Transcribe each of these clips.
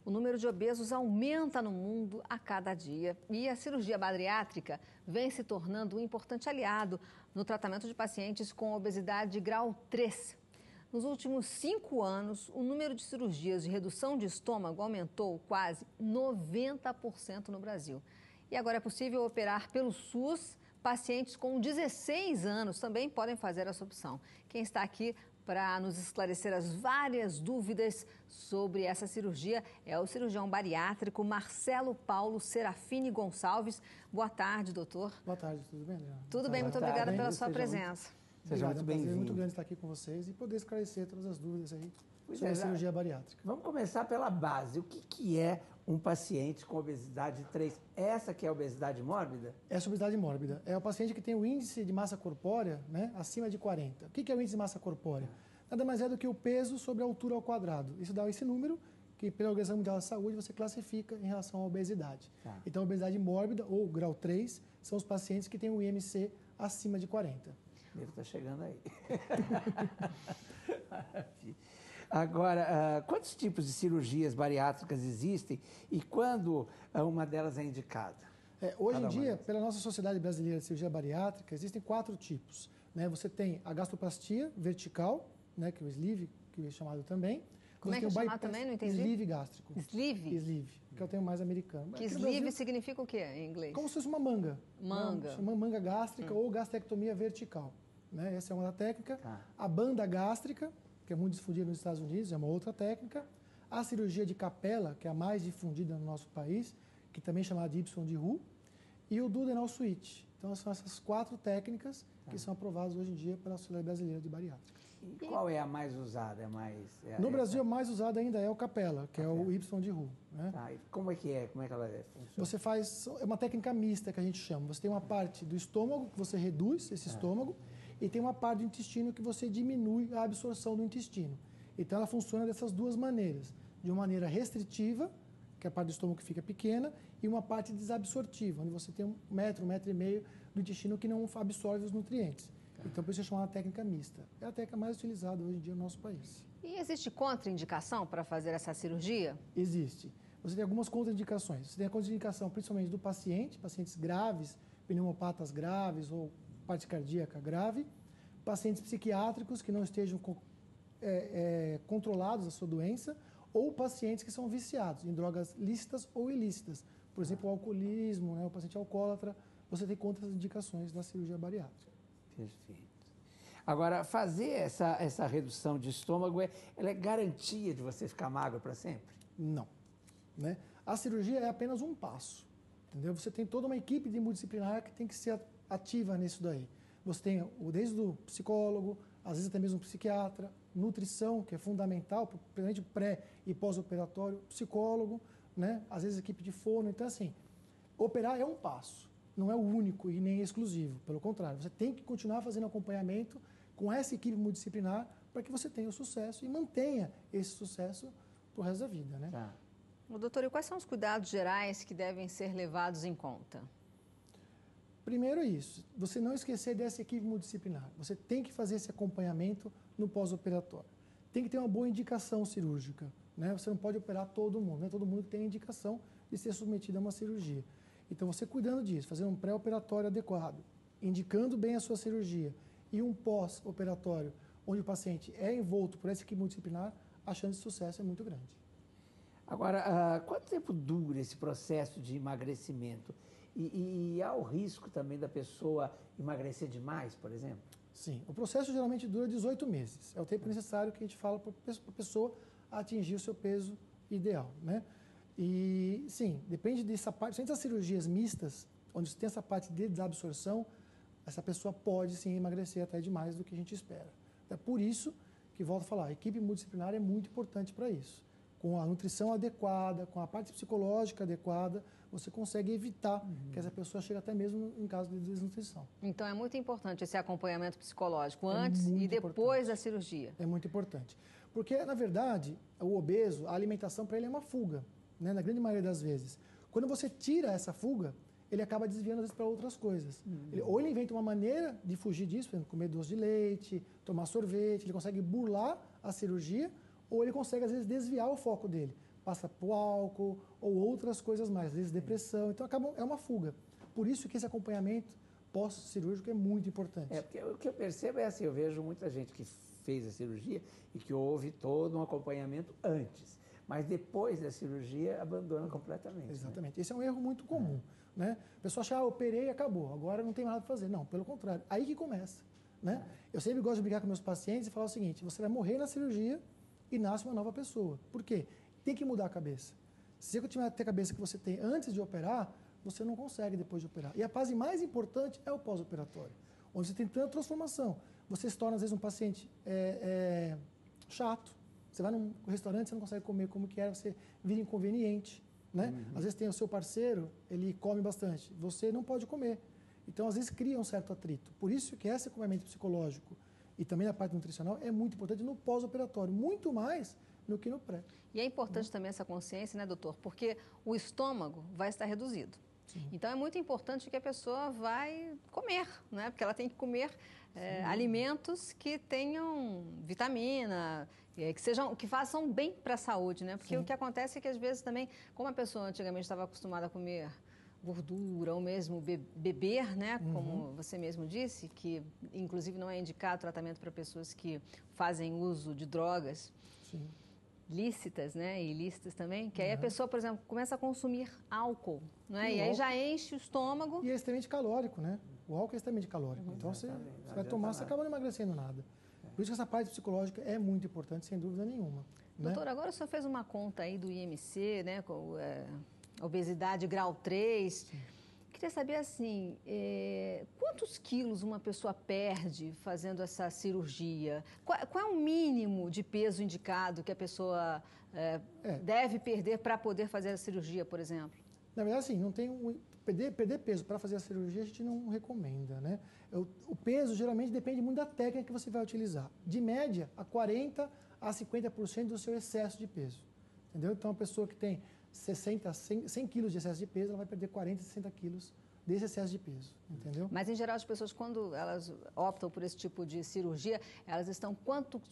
O número de obesos aumenta no mundo a cada dia e a cirurgia bariátrica vem se tornando um importante aliado no tratamento de pacientes com obesidade grau 3. Nos últimos 5 anos, o número de cirurgias de redução de estômago aumentou quase 90% no Brasil. E agora é possível operar pelo SUS. Pacientes com 16 anos também podem fazer essa opção. Quem está aqui para nos esclarecer as várias dúvidas sobre essa cirurgia é o cirurgião bariátrico Marcelo Paulo Serafini Gonçalves. Boa tarde, doutor. Boa tarde, tudo bem, Leandro? Tudo bem, muito obrigada pela sua presença. Seja muito bem-vindo. É um prazer muito grande estar aqui com vocês e poder esclarecer todas as dúvidas aí sobre a cirurgia bariátrica. Vamos começar pela base. O que é um paciente com obesidade 3? Essa que é a obesidade mórbida? Essa obesidade mórbida é o paciente que tem o índice de massa corpórea, né, acima de 40. O que é o índice de massa corpórea? Nada mais é do que o peso sobre a altura ao quadrado. Isso dá esse número que, pela Organização Mundial da Saúde, você classifica em relação à obesidade. Tá. Então, a obesidade mórbida, ou grau 3, são os pacientes que têm o IMC acima de 40. Devo estar chegando aí. Agora, quantos tipos de cirurgias bariátricas existem e quando uma delas é indicada? Hoje em dia, pela nossa Sociedade Brasileira de Cirurgia Bariátrica, existem 4 tipos. Né? Você tem a gastroplastia vertical, né, que é o sleeve, que é chamado também. Como é que é chamado também? Não entendi. Sleeve gástrico. Sleeve? Sleeve, que é o termo mais americano. Que sleeve Brasil, significa o quê em inglês? Como se fosse uma manga. Manga. Chama manga gástrica ou gastrectomia vertical. Né? Essa é uma técnica. A banda gástrica, que é muito difundida nos Estados Unidos, é uma outra técnica. A cirurgia de capela, que é a mais difundida no nosso país, que também é chamada de Y de Roux. E o duodenal switch. Então, são essas 4 técnicas que são aprovadas hoje em dia pela Sociedade Brasileira de Bariátrica. E qual é a mais usada? No Brasil, a mais usada ainda é o capela, que é o Y de Roux. Né? E como é que é? Como é que ela funciona? Você faz, é uma técnica mista que a gente chama. Você tem uma parte do estômago, que você reduz esse estômago, e tem uma parte do intestino que você diminui a absorção do intestino. Então, ela funciona dessas 2 maneiras. De uma maneira restritiva, que é a parte do estômago que fica pequena, e uma parte desabsortiva, onde você tem 1 metro, 1,5 metro do intestino que não absorve os nutrientes. Então, por isso é chamada técnica mista. É a técnica mais utilizada hoje em dia no nosso país. E existe contraindicação para fazer essa cirurgia? Existe. Você tem algumas contraindicações. Você tem a contraindicação principalmente do paciente, pacientes graves, pneumopatas graves ou parte cardíaca grave, pacientes psiquiátricos que não estejam controlados da sua doença, ou pacientes que são viciados em drogas lícitas ou ilícitas. Por exemplo, o alcoolismo, né, o paciente alcoólatra, você tem contraindicações da cirurgia bariátrica. Perfeito. Agora, fazer essa redução de estômago, ela é garantia de você ficar magro para sempre? Não. Né? A cirurgia é apenas um passo. Entendeu? Você tem toda uma equipe de multidisciplinar que tem que ser ativa nisso daí. Você tem desde o psicólogo, às vezes até mesmo o psiquiatra, nutrição, que é fundamental, principalmente pré e pós-operatório, psicólogo, né? Às vezes equipe de fono. Então, assim, operar é um passo, não é o único e nem exclusivo. Pelo contrário, você tem que continuar fazendo acompanhamento com essa equipe multidisciplinar para que você tenha o sucesso e mantenha esse sucesso para o resto da vida, né? Tá. Doutor, e quais são os cuidados gerais que devem ser levados em conta? Primeiro é isso, você não esquecer dessa equipe multidisciplinar. Você tem que fazer esse acompanhamento no pós-operatório. Tem que ter uma boa indicação cirúrgica, né? Você não pode operar todo mundo, não é todo mundo que tem indicação de ser submetido a uma cirurgia. Então, você cuidando disso, fazendo um pré-operatório adequado, indicando bem a sua cirurgia e um pós-operatório onde o paciente é envolto por essa equipe multidisciplinar, a chance de sucesso é muito grande. Agora, quanto tempo dura esse processo de emagrecimento? E há o risco também da pessoa emagrecer demais, por exemplo? Sim, o processo geralmente dura 18 meses. É o tempo necessário que a gente fala para a pessoa atingir o seu peso ideal, né? E, sim, depende dessa parte, principalmente das cirurgias mistas, onde você tem essa parte de desabsorção, essa pessoa pode, sim, emagrecer até demais do que a gente espera. É por isso que, volto a falar, a equipe multidisciplinar é muito importante para isso. Com a nutrição adequada, com a parte psicológica adequada, você consegue evitar que essa pessoa chegue até mesmo em caso de desnutrição. Então, é muito importante esse acompanhamento psicológico antes e depois da cirurgia. É muito importante. Porque, na verdade, o obeso, a alimentação para ele é uma fuga, né? Na grande maioria das vezes. Quando você tira essa fuga, ele acaba desviando, às vezes, para outras coisas. Ou ele inventa uma maneira de fugir disso, por exemplo, comer doce de leite, tomar sorvete, ele consegue burlar a cirurgia, ou ele consegue, às vezes, desviar o foco dele passa para o álcool ou outras coisas mais, às vezes depressão. Então, é uma fuga. Por isso que esse acompanhamento pós-cirúrgico é muito importante. Porque o que eu percebo é assim, eu vejo muita gente que fez a cirurgia e que houve todo um acompanhamento antes, mas depois da cirurgia abandona completamente. Exatamente. Né? Esse é um erro muito comum. Né? A pessoa acha, operei e acabou, agora não tem nada para fazer. Não, pelo contrário, aí que começa. Né? Eu sempre gosto de brincar com meus pacientes e falar o seguinte, você vai morrer na cirurgia e nasce uma nova pessoa. Por quê? Tem que mudar a cabeça. Se você continuar a ter a cabeça que você tem antes de operar, você não consegue depois de operar. E a fase mais importante é o pós-operatório, onde você tem tanta transformação. Você se torna, às vezes, um paciente chato. Você vai num restaurante, você não consegue comer como que era, você vira inconveniente. Né? Às vezes tem o seu parceiro, ele come bastante, você não pode comer. Então, às vezes, cria um certo atrito. Por isso que esse acompanhamento psicológico e também a parte nutricional é muito importante no pós-operatório, muito mais do que no pré. E é importante também essa consciência, né, doutor? Porque o estômago vai estar reduzido. Sim. Então, é muito importante que a pessoa vai comer, né? Porque ela tem que comer alimentos que tenham vitamina, que façam bem para a saúde, né? Porque o que acontece é que, às vezes, também, como a pessoa antigamente estava acostumada a comer gordura ou mesmo beber, né? Como você mesmo disse, que inclusive não é indicado tratamento para pessoas que fazem uso de drogas lícitas, né? E ilícitas também, que aí a pessoa, por exemplo, começa a consumir álcool, né? E aí já enche o estômago. E é extremamente calórico, né? O álcool é extremamente calórico. Então você vai tomar, você acaba não emagrecendo nada. Por isso que essa parte psicológica é muito importante, sem dúvida nenhuma. Doutor, agora o senhor fez uma conta aí do IMC, né? Com, obesidade grau 3. Queria saber, assim, quantos quilos uma pessoa perde fazendo essa cirurgia? Qual é o mínimo de peso indicado que a pessoa deve perder para poder fazer a cirurgia, por exemplo? Na verdade, assim, não tem perder peso para fazer a cirurgia a gente não recomenda, né? O peso geralmente depende muito da técnica que você vai utilizar. De média, a 40% a 50% do seu excesso de peso. Entendeu? Então, a pessoa que tem 100 quilos de excesso de peso, ela vai perder 40, 60 quilos desse excesso de peso, entendeu? Mas, em geral, as pessoas, quando elas optam por esse tipo de cirurgia, elas estão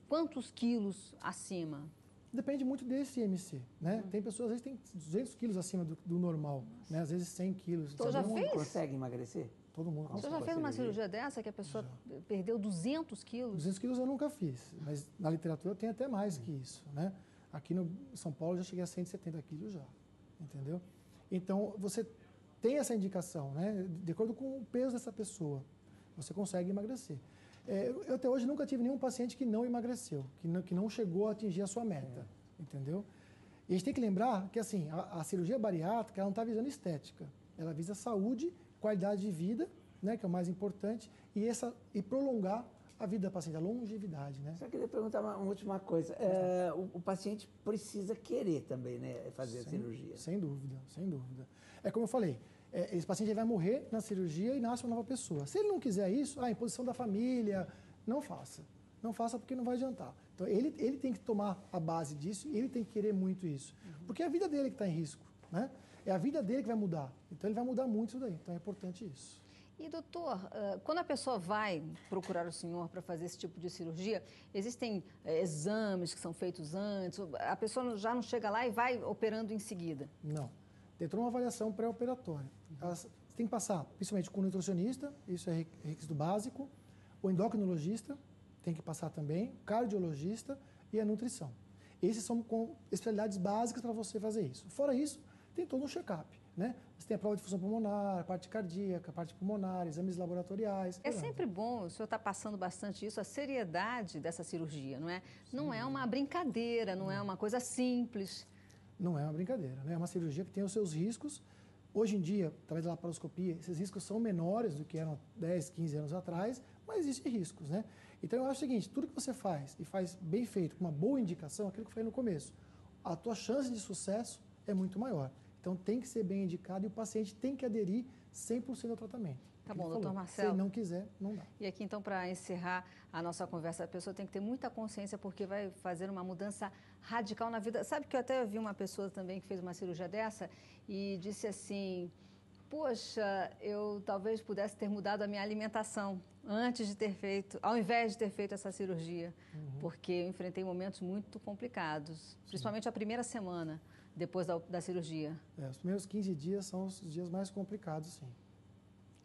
quantos quilos acima? Depende muito desse IMC, né? Tem pessoas, às vezes, tem 200 quilos acima do normal, né? Às vezes 100 quilos. Todo mundo consegue emagrecer? Todo mundo consegue. Você já fez uma cirurgia dessa que a pessoa perdeu 200 quilos? 200 quilos eu nunca fiz, mas na literatura tem até mais que isso, né? Aqui no São Paulo eu já cheguei a 170 quilos já, entendeu? Então, você tem essa indicação, né? De acordo com o peso dessa pessoa, você consegue emagrecer. Eu até hoje nunca tive nenhum paciente que não emagreceu, que não chegou a atingir a sua meta, entendeu? E a gente tem que lembrar que, assim, a cirurgia bariátrica, ela não está visando estética, ela visa saúde, qualidade de vida, né? Que é o mais importante, e prolongar a vida da paciente, a longevidade, né? Só queria perguntar uma última coisa. O paciente precisa querer também, né, fazer a cirurgia? Sem dúvida, sem dúvida. É como eu falei, esse paciente vai morrer na cirurgia e nasce uma nova pessoa. Se ele não quiser isso, imposição da família, não faça. Não faça porque não vai adiantar. Então, ele tem que tomar a base disso e ele tem que querer muito isso. Porque é a vida dele que está em risco, né? É a vida dele que vai mudar. Então, ele vai mudar muito isso daí. Então, é importante isso. E, doutor, quando a pessoa vai procurar o senhor para fazer esse tipo de cirurgia, existem exames que são feitos antes? A pessoa já não chega lá e vai operando em seguida? Não. Tem toda uma avaliação pré-operatória. Você tem que passar, principalmente com o nutricionista, isso é requisito básico, o endocrinologista tem que passar também, o cardiologista e a nutrição. Esses são especialidades básicas para você fazer isso. Fora isso, tem todo um check-up, né? Você tem a prova de função pulmonar, a parte cardíaca, a parte pulmonar, exames laboratoriais. É sempre bom, o senhor está passando bastante isso, a seriedade dessa cirurgia, não é? Sim. Não é uma brincadeira, não é uma coisa simples. Não é uma brincadeira, né? É uma cirurgia que tem os seus riscos. Hoje em dia, através da laparoscopia, esses riscos são menores do que eram 10, 15 anos atrás, mas existem riscos, né? Então, eu acho o seguinte, tudo que você faz, e faz bem feito, com uma boa indicação, aquilo que eu falei no começo, a tua chance de sucesso é muito maior. Então, tem que ser bem indicado e o paciente tem que aderir 100% ao tratamento. Tá bom, doutor Marcelo. Se ele não quiser, não dá. E aqui, então, para encerrar a nossa conversa, a pessoa tem que ter muita consciência porque vai fazer uma mudança radical na vida. Sabe que eu até vi uma pessoa também que fez uma cirurgia dessa e disse assim, poxa, eu talvez pudesse ter mudado a minha alimentação. antes de ter feito, ao invés de ter feito essa cirurgia, porque eu enfrentei momentos muito complicados, principalmente a primeira semana depois da cirurgia. Os primeiros 15 dias são os dias mais complicados, sim.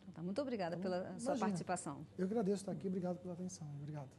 Então, muito obrigada pela sua participação. Eu agradeço estar aqui, obrigado pela atenção. Obrigado.